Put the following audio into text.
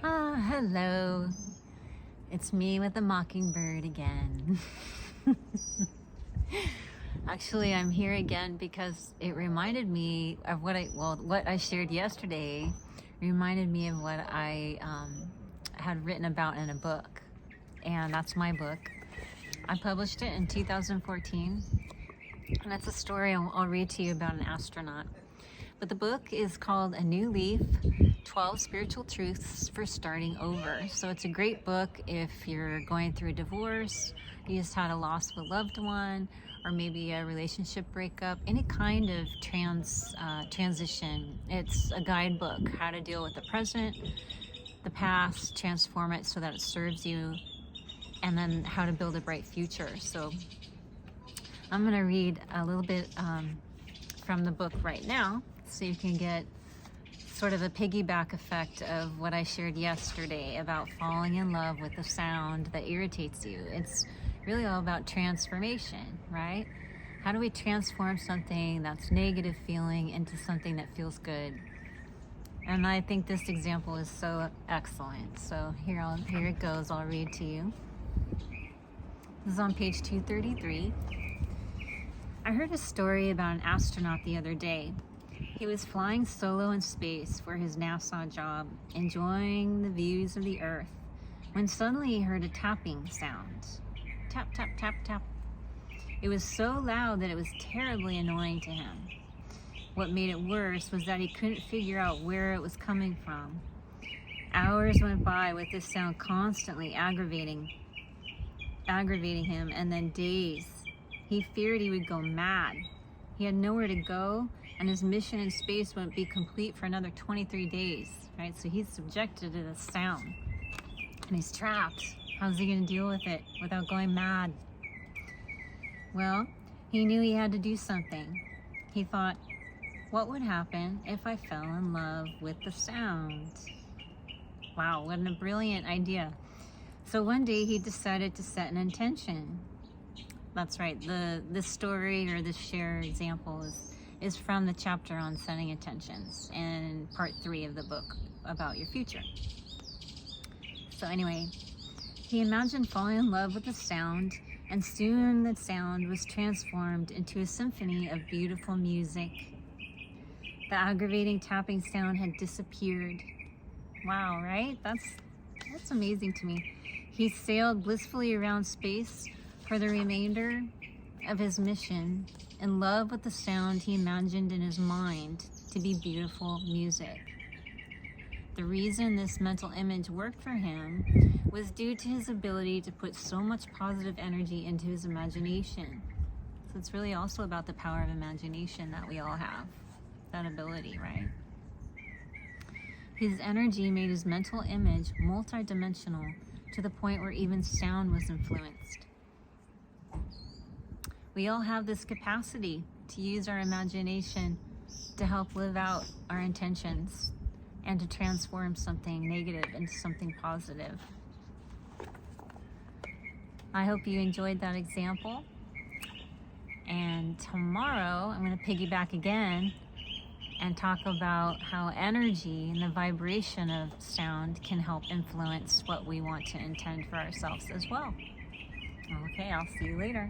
Hello. It's me with the mockingbird again. Actually, I'm here again because it reminded me of what I shared yesterday reminded me of what I had written about in a book. And that's my book. I published it in 2014. And it's a story I'll read to you about an astronaut. But the book is called A New Leaf, 12 Spiritual Truths for Starting Over. So it's a great book if you're going through a divorce, you just had a loss of a loved one, or maybe a relationship breakup, any kind of transition. It's a guidebook, how to deal with the present, the past, transform it so that it serves you, and then how to build a bright future. So I'm going to read a little bit from the book right now so you can get sort of a piggyback effect of what I shared yesterday about falling in love with the sound that irritates you. It's really all about transformation, right? How do we transform something that's negative feeling into something that feels good? And I think this example is so excellent. So here it goes. I'll read to you. This is on page 233. I heard a story about an astronaut the other day. He was flying solo in space for his NASA job, enjoying the views of the Earth, when suddenly he heard a tapping sound. Tap, tap, tap, tap. It was so loud that it was terribly annoying to him. What made it worse was that he couldn't figure out where it was coming from. Hours went by with this sound constantly aggravating him, and then days. He feared he would go mad. He had nowhere to go, and his mission in space wouldn't be complete for another 23 days, right? So he's subjected to this sound, and he's trapped. How's he going to deal with it without going mad? Well, he knew he had to do something. He thought, what would happen if I fell in love with the sound? Wow, what a brilliant idea. So one day he decided to set an intention. That's right, this story or this share example is from the chapter on setting intentions and part 3 of the book about your future. So anyway, he imagined falling in love with the sound, and soon the sound was transformed into a symphony of beautiful music. The aggravating tapping sound had disappeared. Wow, right? That's amazing to me. He sailed blissfully around space for the remainder of his mission, in love with the sound he imagined in his mind to be beautiful music. The reason this mental image worked for him was due to his ability to put so much positive energy into his imagination. So it's really also about the power of imagination that we all have, that ability, right? His energy made his mental image multidimensional to the point where even sound was influenced. We all have this capacity to use our imagination to help live out our intentions and to transform something negative into something positive. I hope you enjoyed that example. And tomorrow I'm going to piggyback again and talk about how energy and the vibration of sound can help influence what we want to intend for ourselves as well. Okay, I'll see you later.